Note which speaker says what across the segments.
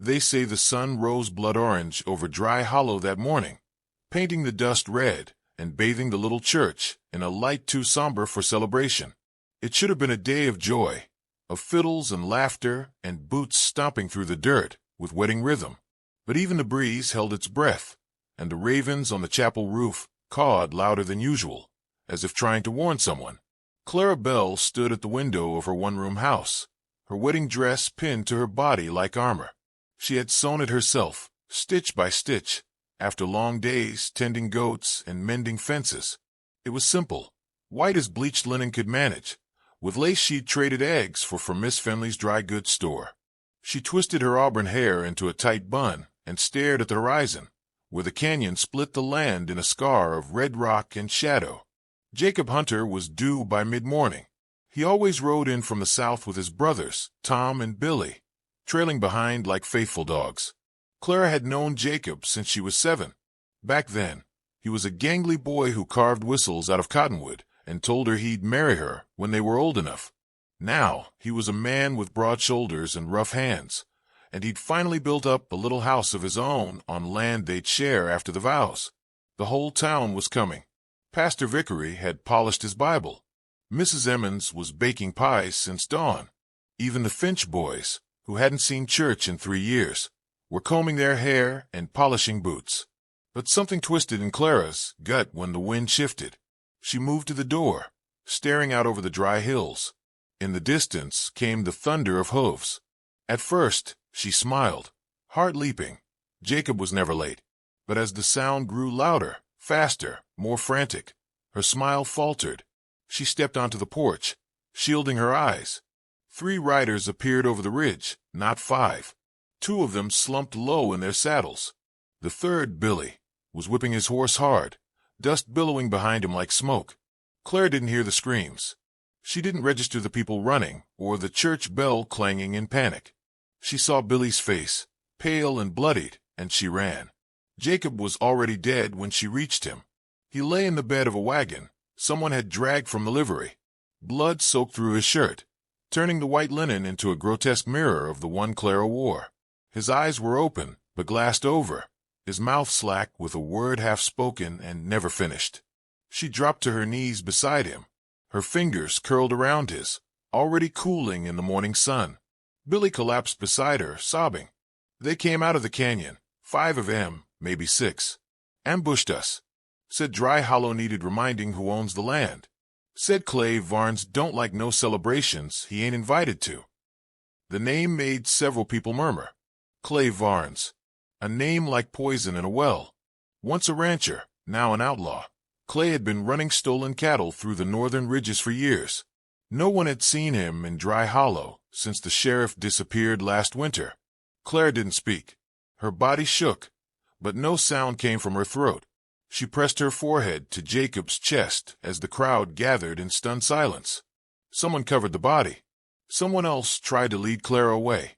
Speaker 1: They say the sun rose blood orange over Dry Hollow that morning, painting the dust red and bathing the little church in a light too somber for celebration. It should have been a day of joy, of fiddles and laughter and boots stomping through the dirt with wedding rhythm. But even the breeze held its breath, and the ravens on the chapel roof cawed louder than usual, as if trying to warn someone. Clara Bell stood at the window of her one-room house, her wedding dress pinned to her body like armor. She had sewn it herself, stitch by stitch, after long days tending goats and mending fences. It was simple, white as bleached linen could manage, with lace she'd traded eggs for from Miss Fenley's dry goods store. She twisted her auburn hair into a tight bun and stared at the horizon, where the canyon split the land in a scar of red rock and shadow. Jacob Hunter was due by mid-morning. He always rode in from the south with his brothers, Tom and Billy, trailing behind like faithful dogs. Clara had known Jacob since she was 7. Back then, he was a gangly boy who carved whistles out of cottonwood and told her he'd marry her when they were old enough. Now, he was a man with broad shoulders and rough hands, and he'd finally built up a little house of his own on land they'd share after the vows. The whole town was coming. Pastor Vickery had polished his Bible. Mrs. Emmons was baking pies since dawn. Even the Finch boys, who hadn't seen church in 3 years, were combing their hair and polishing boots. But something twisted in Clara's gut when the wind shifted. She moved to the door, staring out over the dry hills. In the distance came the thunder of hooves. At first, she smiled, heart leaping. Jacob was never late. But as the sound grew louder, faster, more frantic, her smile faltered. She stepped onto the porch, shielding her eyes. 3 riders appeared over the ridge, not 5. 2 of them slumped low in their saddles. The third, Billy, was whipping his horse hard, dust billowing behind him like smoke. Claire didn't hear the screams. She didn't register the people running or the church bell clanging in panic. She saw Billy's face, pale and bloodied, and she ran. Jacob was already dead when she reached him. He lay in the bed of a wagon someone had dragged from the livery. Blood soaked through his shirt, turning the white linen into a grotesque mirror of the one Clara wore. His eyes were open, but glassed over, his mouth slack with a word half-spoken and never finished. She dropped to her knees beside him, her fingers curled around his, already cooling in the morning sun. Billy collapsed beside her, sobbing. They came out of the canyon, 5 of them, maybe 6. Ambushed us. Said Dry Hollow needed reminding who owns the land. Said Clay Varnes don't like no celebrations he ain't invited to. The name made several people murmur. Clay Varnes. A name like poison in a well. Once a rancher, now an outlaw. Clay had been running stolen cattle through the northern ridges for years. No one had seen him in Dry Hollow since the sheriff disappeared last winter. Claire didn't speak. Her body shook, but no sound came from her throat. She pressed her forehead to Jacob's chest as the crowd gathered in stunned silence. Someone covered the body. Someone else tried to lead Claire away.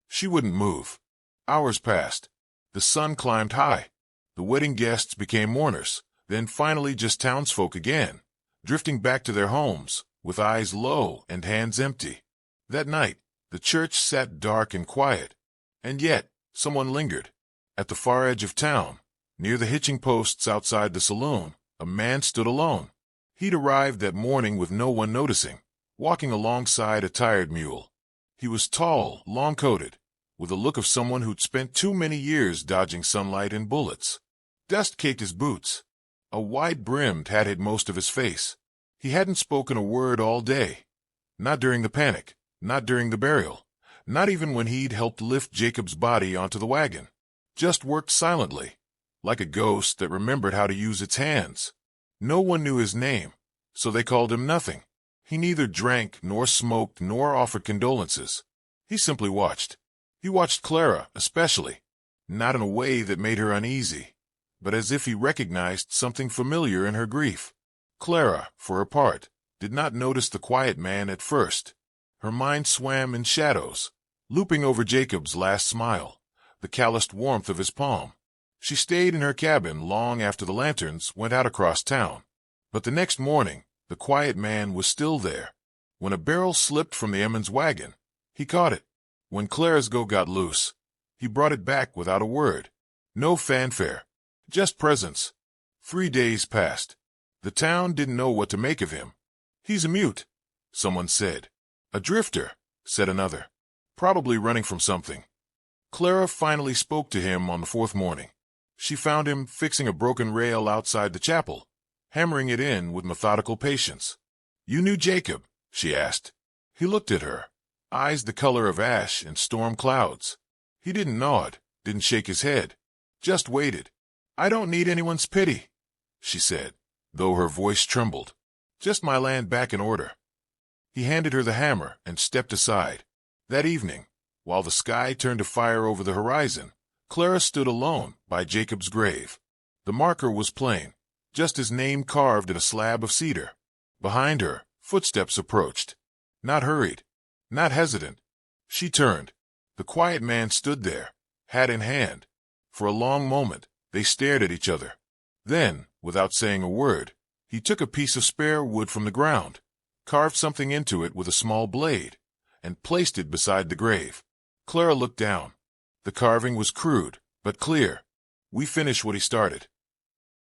Speaker 1: She wouldn't move. Hours passed. The sun climbed high. The wedding guests became mourners, then finally just townsfolk again, drifting back to their homes, with eyes low and hands empty. That night, the church sat dark and quiet. And yet, someone lingered. At the far edge of town, near the hitching posts outside the saloon, a man stood alone. He'd arrived that morning with no one noticing, walking alongside a tired mule. He was tall, long-coated, with the look of someone who'd spent too many years dodging sunlight and bullets. Dust caked his boots. A wide-brimmed hat hid most of his face. He hadn't spoken a word all day. Not during the panic, not during the burial, not even when he'd helped lift Jacob's body onto the wagon. Just worked silently, like a ghost that remembered how to use its hands. No one knew his name, so they called him Nothing. He neither drank nor smoked nor offered condolences. He simply watched. He watched Clara, especially, not in a way that made her uneasy, but as if he recognized something familiar in her grief. Clara, for her part, did not notice the quiet man at first. Her mind swam in shadows, looping over Jacob's last smile, the calloused warmth of his palm. She stayed in her cabin long after the lanterns went out across town. But the next morning, the quiet man was still there. When a barrel slipped from the Emmons wagon, he caught it. When Clara's go got loose, He brought it back without a word. No fanfare. Just presence. 3 days passed. The town didn't know what to make of him. He's a mute, someone said. A drifter, said another. Probably running from something. Clara finally spoke to him on the 4th morning. She found him fixing a broken rail outside the chapel, hammering it in with methodical patience. "You knew Jacob?" she asked. He looked at her, eyes the color of ash and storm clouds. He didn't nod, didn't shake his head, just waited. "I don't need anyone's pity," she said, though her voice trembled. "Just my land back in order." He handed her the hammer and stepped aside. That evening, while the sky turned to fire over the horizon, Clara stood alone by Jacob's grave. The marker was plain, just his name carved in a slab of cedar. Behind her, footsteps approached. Not hurried, not hesitant. She turned. The quiet man stood there, hat in hand. For a long moment, they stared at each other. Then, without saying a word, he took a piece of spare wood from the ground, carved something into it with a small blade, and placed it beside the grave. Clara looked down. The carving was crude, but clear. "We finish what he started."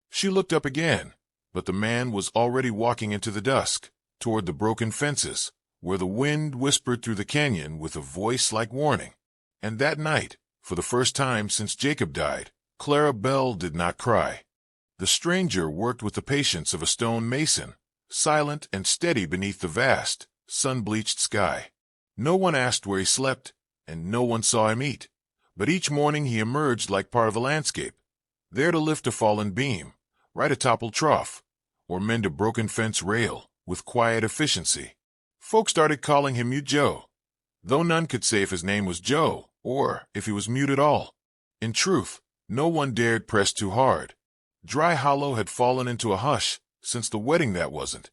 Speaker 1: She looked up again, but the man was already walking into the dusk, toward the broken fences, where the wind whispered through the canyon with a voice like warning. And that night, for the first time since Jacob died, Clara Bell did not cry. The stranger worked with the patience of a stone mason, silent and steady beneath the vast, sun-bleached sky. No one asked where he slept, and no one saw him eat. But each morning he emerged like part of the landscape, there to lift a fallen beam, right a toppled trough, or mend a broken fence rail with quiet efficiency. Folk started calling him Mute Joe, though none could say if his name was Joe or if he was mute at all. In truth, no one dared press too hard. Dry Hollow had fallen into a hush since the wedding that wasn't.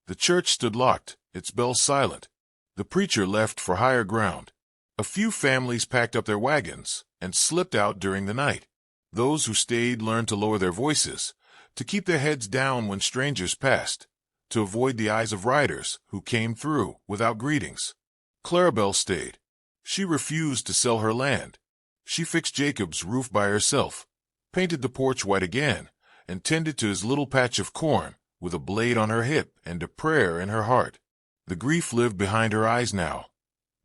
Speaker 1: The church stood locked, its bells silent. The preacher left for higher ground. A few families packed up their wagons and slipped out during the night. Those who stayed learned to lower their voices, to keep their heads down when strangers passed, to avoid the eyes of riders who came through without greetings. Clara Bell stayed. She refused to sell her land. She fixed Jacob's roof by herself, painted the porch white again, and tended to his little patch of corn with a blade on her hip and a prayer in her heart. The grief lived behind her eyes now,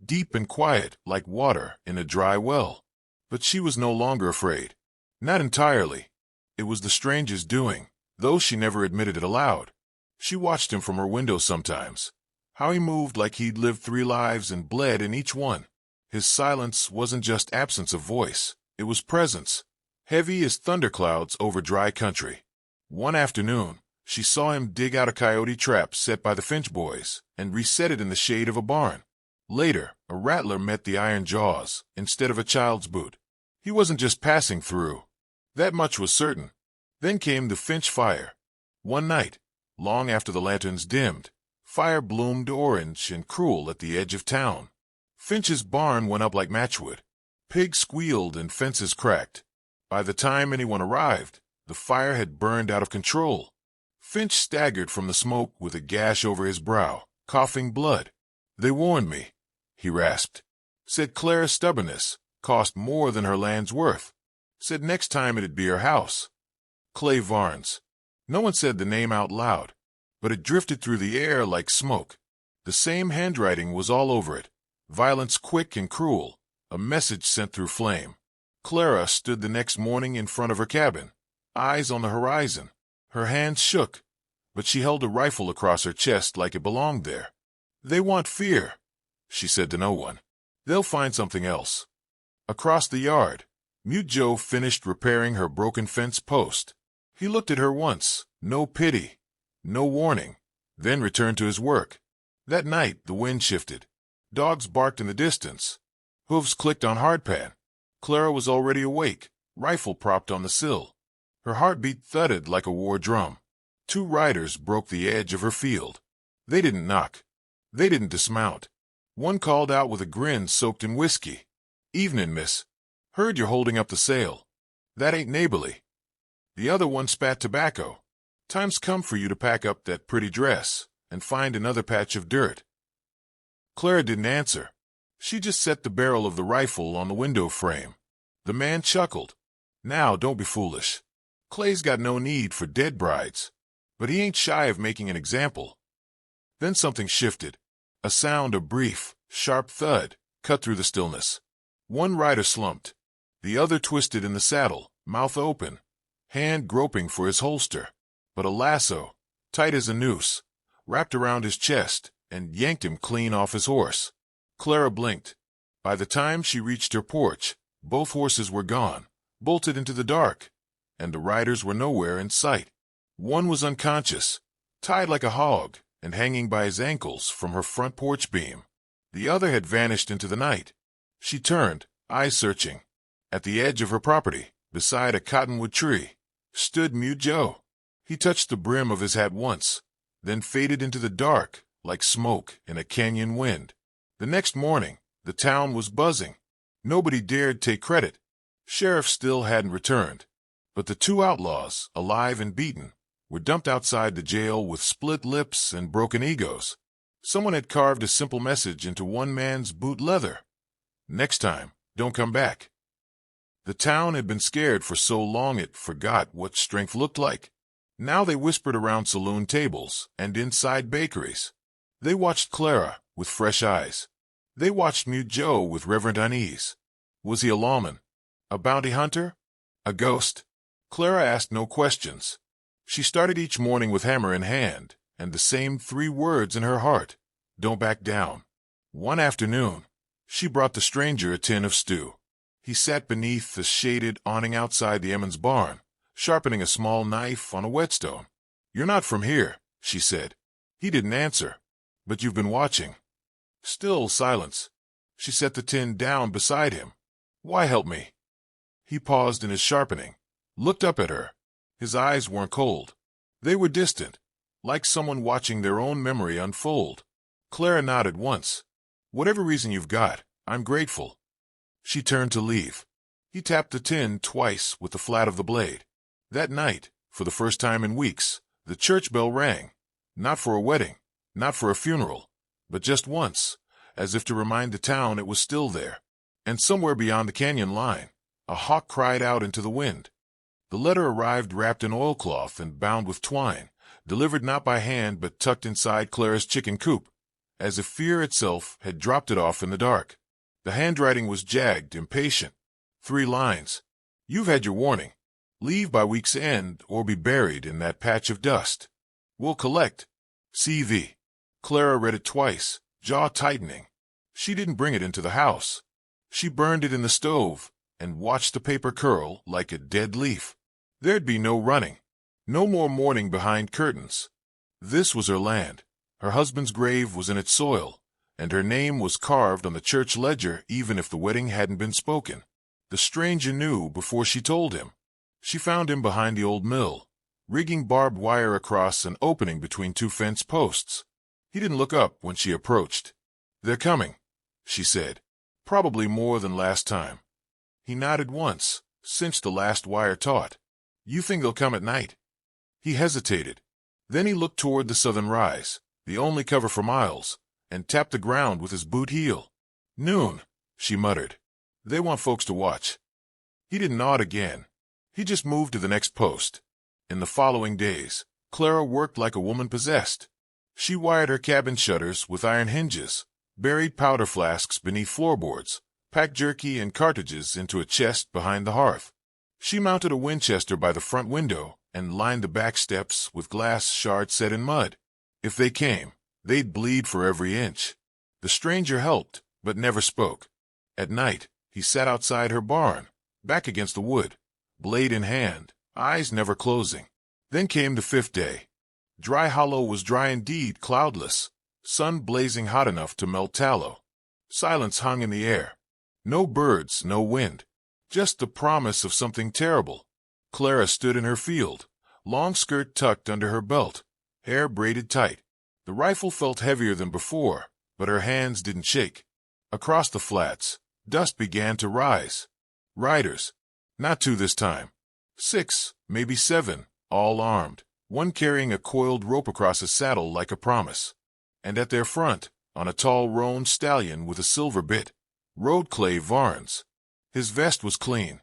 Speaker 1: deep and quiet like water in a dry well. But she was no longer afraid. Not entirely. It was the stranger's doing, though she never admitted it aloud. She watched him from her window sometimes, how he moved like he'd lived 3 lives and bled in each one. His silence wasn't just absence of voice, it was presence, heavy as thunderclouds over dry country. One afternoon, she saw him dig out a coyote trap set by the Finch boys and reset it in the shade of a barn. Later, a rattler met the iron jaws instead of a child's boot. He wasn't just passing through. That much was certain. Then came the Finch fire. One night, long after the lanterns dimmed, fire bloomed orange and cruel at the edge of town. Finch's barn went up like matchwood. Pigs squealed and fences cracked. By the time anyone arrived, the fire had burned out of control. Finch staggered from the smoke with a gash over his brow, coughing blood. "They warned me," he rasped. Said Clara's stubbornness cost more than her land's worth. Said next time it'd be her house. Clay Varnes. No one said the name out loud, but it drifted through the air like smoke. The same handwriting was all over it. Violence quick and cruel, a message sent through flame. Clara stood the next morning in front of her cabin, eyes on the horizon. Her hands shook, but she held a rifle across her chest like it belonged there. "They want fear," she said to no one. "They'll find something else." Across the yard, Mute Joe finished repairing her broken fence post. He looked at her once, no pity, no warning, then returned to his work. That night the wind shifted. Dogs barked in the distance. Hooves clicked on hardpan. Clara was already awake, rifle propped on the sill. Her heartbeat thudded like a war drum. 2 riders broke the edge of her field. They didn't knock. They didn't dismount. One called out with a grin soaked in whiskey. "Evening, miss. Heard you're holding up the sale. That ain't neighborly." The other one spat tobacco. "Time's come for you to pack up that pretty dress and find another patch of dirt." Clara didn't answer. She just set the barrel of the rifle on the window frame. The man chuckled. Now, don't be foolish. Clay's got no need for dead brides. But he ain't shy of making an example. Then something shifted. A sound, a brief, sharp thud, cut through the stillness. One rider slumped. The other twisted in the saddle, mouth open, hand groping for his holster. But a lasso, tight as a noose, wrapped around his chest and yanked him clean off his horse. Clara blinked. By the time she reached her porch, both horses were gone, bolted into the dark, and the riders were nowhere in sight. One was unconscious, tied like a hog, and hanging by his ankles from her front porch beam. The other had vanished into the night. She turned, eyes searching. At the edge of her property, beside a cottonwood tree, stood Mute Joe. He touched the brim of his hat once, then faded into the dark like smoke in a canyon wind. The next morning, the town was buzzing. Nobody dared take credit. Sheriff still hadn't returned. But the two outlaws, alive and beaten, were dumped outside the jail with split lips and broken egos. Someone had carved a simple message into one man's boot leather. Next time, don't come back. The town had been scared for so long it forgot what strength looked like. Now they whispered around saloon tables and inside bakeries. They watched Clara with fresh eyes. They watched Mute Joe with reverent unease. Was he a lawman? A bounty hunter? A ghost? Clara asked no questions. She started each morning with hammer in hand and the same 3 words in her heart: don't back down. One afternoon, she brought the stranger a tin of stew. He sat beneath the shaded awning outside the Emmons barn, sharpening a small knife on a whetstone. "You're not from here," she said. He didn't answer. "But you've been watching." Still silence. She set the tin down beside him. "Why help me?" He paused in his sharpening, looked up at her. His eyes weren't cold. They were distant, like someone watching their own memory unfold. Clara nodded once. "Whatever reason you've got, I'm grateful." She turned to leave. He tapped the tin twice with the flat of the blade. That night, for the first time in weeks, the church bell rang. Not for a wedding, not for a funeral, but just once, as if to remind the town it was still there. And somewhere beyond the canyon line, a hawk cried out into the wind. The letter arrived wrapped in oilcloth and bound with twine, delivered not by hand but tucked inside Clara's chicken coop, as if fear itself had dropped it off in the dark. The handwriting was jagged, impatient. 3 lines. "You've had your warning. Leave by week's end or be buried in that patch of dust. We'll collect. CV." Clara read it twice, jaw tightening. She didn't bring it into the house. She burned it in the stove and watched the paper curl like a dead leaf. There'd be no running. No more mourning behind curtains. This was her land. Her husband's grave was in its soil, and her name was carved on the church ledger even if the wedding hadn't been spoken. The stranger knew before she told him. She found him behind the old mill, rigging barbed wire across an opening between 2 fence posts. He didn't look up when she approached. "They're coming," she said. "Probably more than last time." He nodded once, cinched the last wire taut. "You think they'll come at night?" He hesitated. Then he looked toward the southern rise, the only cover for miles, and tapped the ground with his boot heel. "Noon," she muttered. "They want folks to watch." He didn't nod again. He just moved to the next post. In the following days, Clara worked like a woman possessed. She wired her cabin shutters with iron hinges, buried powder flasks beneath floorboards, packed jerky and cartridges into a chest behind the hearth. She mounted a Winchester by the front window and lined the back steps with glass shards set in mud. If they came, they'd bleed for every inch. The stranger helped, but never spoke. At night, he sat outside her barn, back against the wood, blade in hand, eyes never closing. Then came the 5th day. Dry Hollow was dry indeed, cloudless, sun blazing hot enough to melt tallow. Silence hung in the air. No birds, no wind. Just the promise of something terrible. Clara stood in her field, long skirt tucked under her belt, hair braided tight. The rifle felt heavier than before, but her hands didn't shake. Across the flats, dust began to rise. Riders. Not 2 this time. 6, maybe 7, all armed, one carrying a coiled rope across his saddle like a promise. And at their front, on a tall roan stallion with a silver bit, rode Clay Varnes. His vest was clean,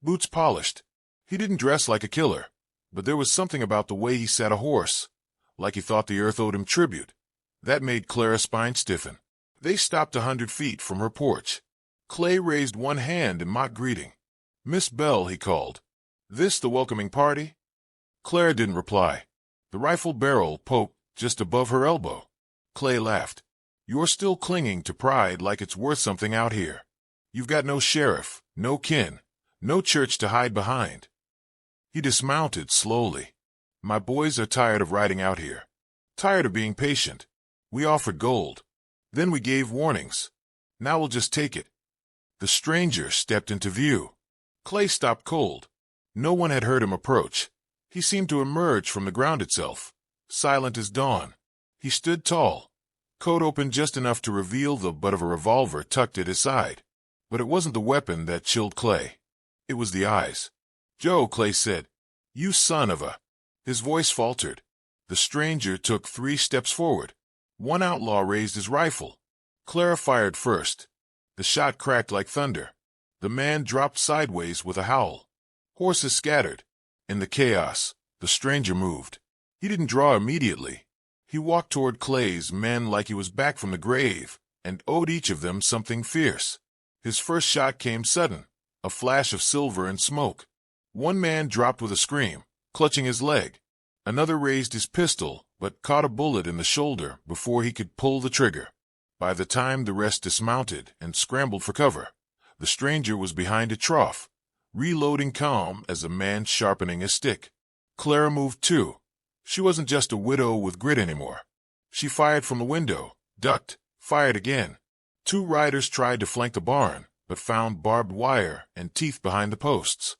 Speaker 1: boots polished. He didn't dress like a killer, but there was something about the way he sat a horse, like he thought the earth owed him tribute. That made Clara's spine stiffen. They stopped 100 feet from her porch. Clay raised one hand in mock greeting. "Miss Bell," he called. "This the welcoming party?" Clara didn't reply. The rifle barrel poked just above her elbow. Clay laughed. "You're still clinging to pride like it's worth something out here. You've got no sheriff, no kin, no church to hide behind." He dismounted slowly. "My boys are tired of riding out here. Tired of being patient. We offered gold. Then we gave warnings. Now we'll just take it." The stranger stepped into view. Clay stopped cold. No one had heard him approach. He seemed to emerge from the ground itself, silent as dawn. He stood tall, coat open just enough to reveal the butt of a revolver tucked at his side. But it wasn't the weapon that chilled Clay. It was the eyes. "Joe," Clay said. "You son of a—" His voice faltered. The stranger took 3 steps forward. One outlaw raised his rifle. Clara fired first. The shot cracked like thunder. The man dropped sideways with a howl. Horses scattered. In the chaos, the stranger moved. He didn't draw immediately. He walked toward Clay's men like he was back from the grave, and owed each of them something fierce. His first shot came sudden, a flash of silver and smoke. One man dropped with a scream, clutching his leg. Another raised his pistol, but caught a bullet in the shoulder before he could pull the trigger. By the time the rest dismounted and scrambled for cover, the stranger was behind a trough, reloading calm as a man sharpening a stick. Clara moved too. She wasn't just a widow with grit anymore. She fired from the window, ducked, fired again. 2 riders tried to flank the barn, but found barbed wire and teeth behind the posts.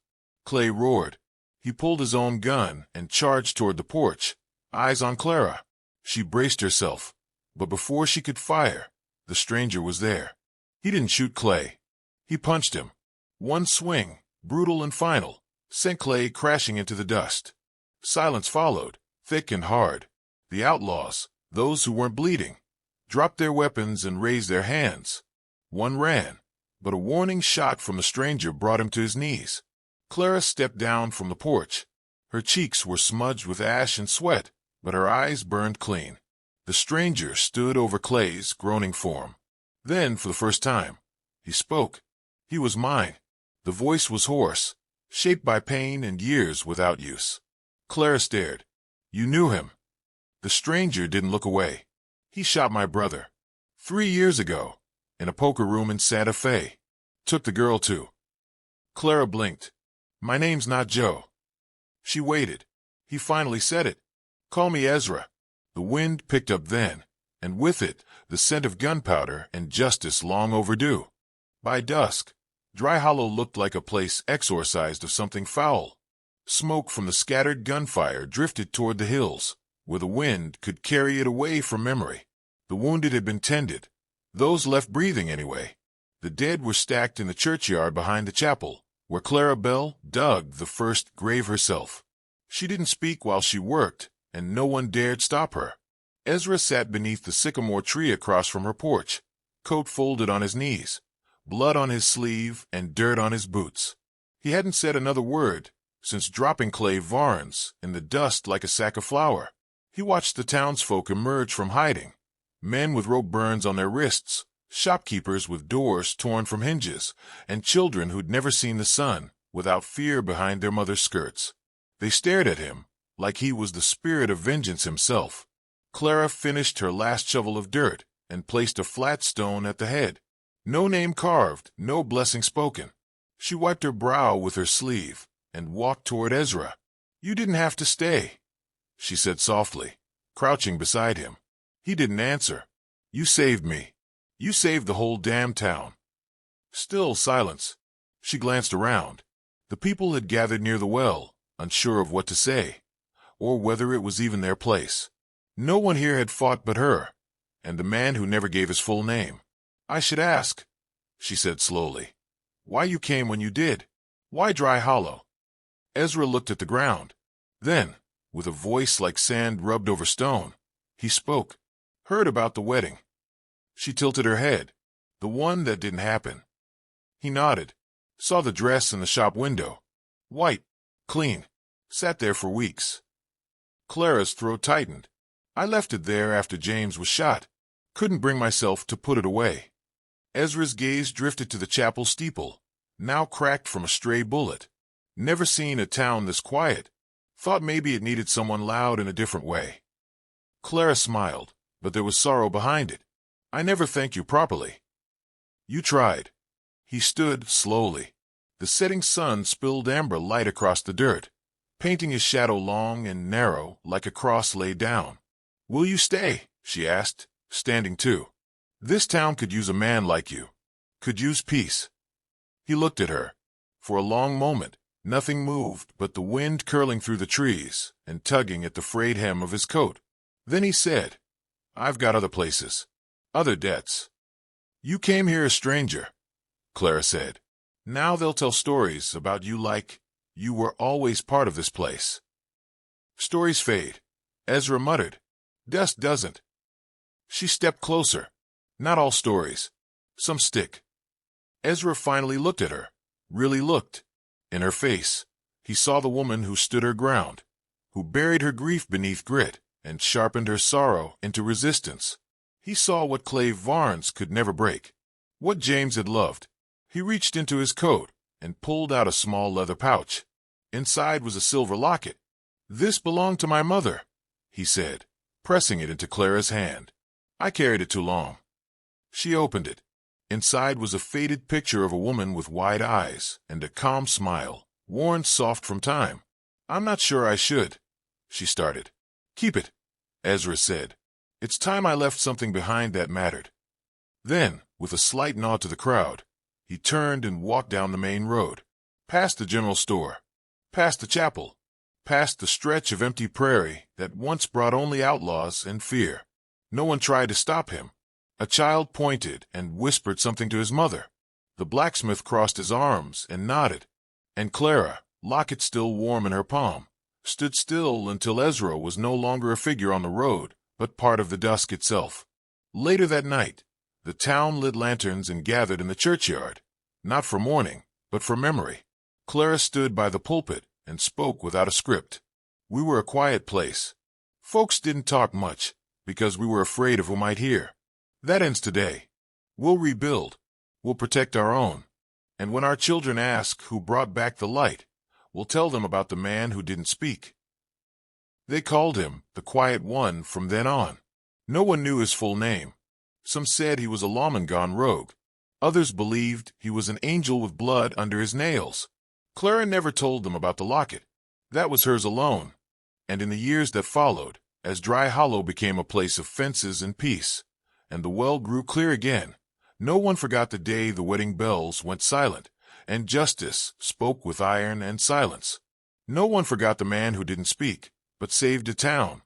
Speaker 1: Clay roared. He pulled his own gun and charged toward the porch, eyes on Clara. She braced herself, but before she could fire, the stranger was there. He didn't shoot Clay. He punched him. One swing, brutal and final, sent Clay crashing into the dust. Silence followed, thick and hard. The outlaws, those who weren't bleeding, dropped their weapons and raised their hands. One ran, but a warning shot from the stranger brought him to his knees. Clara stepped down from the porch. Her cheeks were smudged with ash and sweat, but her eyes burned clean. The stranger stood over Clay's groaning form. Then, for the first time, he spoke. He was mine. The voice was hoarse, shaped by pain and years without use. Clara stared. "You knew him." The stranger didn't look away. "He shot my brother. 3 years ago, in a poker room in Santa Fe. Took the girl, too." Clara blinked. "My name's not Joe." She waited. He finally said it. "Call me Ezra." The wind picked up then, and with it, the scent of gunpowder and justice long overdue. By dusk, Dry Hollow looked like a place exorcised of something foul. Smoke from the scattered gunfire drifted toward the hills, where the wind could carry it away from memory. The wounded had been tended, those left breathing anyway. The dead were stacked in the churchyard behind the chapel, where Clara Bell dug the first grave herself. She didn't speak while she worked, and no one dared stop her. Ezra sat beneath the sycamore tree across from her porch, coat folded on his knees, blood on his sleeve and dirt on his boots. He hadn't said another word since dropping Clay Varnes in the dust like a sack of flour. He watched the townsfolk emerge from hiding, men with rope burns on their wrists, shopkeepers with doors torn from hinges, and children who'd never seen the sun without fear behind their mother's skirts. They stared at him like he was the spirit of vengeance himself. Clara finished her last shovel of dirt and placed a flat stone at the head. No name carved, no blessing spoken. She wiped her brow with her sleeve and walked toward Ezra. "You didn't have to stay," she said softly, crouching beside him. He didn't answer. "You saved me. You saved the whole damn town." Still silence. She glanced around. The people had gathered near the well, unsure of what to say, or whether it was even their place. No one here had fought but her, and the man who never gave his full name. "I should ask," she said slowly, "why you came when you did. Why Dry Hollow?" Ezra looked at the ground. Then, with a voice like sand rubbed over stone, he spoke. "Heard about the wedding." She tilted her head. "The one that didn't happen." He nodded. Saw the dress in the shop window. White. Clean. Sat there for weeks. Clara's throat tightened. I left it there after James was shot. Couldn't bring myself to put it away. Ezra's gaze drifted to the chapel steeple, now cracked from a stray bullet. Never seen a town this quiet. Thought maybe it needed someone loud in a different way. Clara smiled, but there was sorrow behind it. I never thanked you properly. You tried. He stood slowly. The setting sun spilled amber light across the dirt, painting his shadow long and narrow like a cross laid down. Will you stay? She asked, standing too. This town could use a man like you. Could use peace. He looked at her. For a long moment, nothing moved but the wind curling through the trees and tugging at the frayed hem of his coat. Then he said, I've got other places. Other debts. You came here a stranger, Clara said. Now they'll tell stories about you like you were always part of this place. Stories fade, Ezra muttered. Dust doesn't. She stepped closer. Not all stories. Some stick. Ezra finally looked at her. Really looked. In her face, he saw the woman who stood her ground, who buried her grief beneath grit and sharpened her sorrow into resistance. He saw what Clave Varnes could never break, what James had loved. He reached into his coat and pulled out a small leather pouch. Inside was a silver locket. This belonged to my mother, he said, pressing it into Clara's hand. I carried it too long. She opened it. Inside was a faded picture of a woman with wide eyes and a calm smile, worn soft from time. I'm not sure I should, she started. Keep it, Ezra said. It's time I left something behind that mattered. Then, with a slight nod to the crowd, he turned and walked down the main road, past the general store, past the chapel, past the stretch of empty prairie that once brought only outlaws and fear. No one tried to stop him. A child pointed and whispered something to his mother. The blacksmith crossed his arms and nodded, and Clara, locket still warm in her palm, stood still until Ezra was no longer a figure on the road, but part of the dusk itself. Later that night, the town lit lanterns and gathered in the churchyard, not for mourning, but for memory. Clara stood by the pulpit and spoke without a script. We were a quiet place. Folks didn't talk much, because we were afraid of who might hear. That ends today. We'll rebuild. We'll protect our own. And when our children ask who brought back the light, we'll tell them about the man who didn't speak. They called him the Quiet One from then on. No one knew his full name. Some said he was a lawman gone rogue. Others believed he was an angel with blood under his nails. Clara never told them about the locket. That was hers alone. And in the years that followed, as Dry Hollow became a place of fences and peace, and the well grew clear again, no one forgot the day the wedding bells went silent, and justice spoke with iron and silence. No one forgot the man who didn't speak, but saved a town,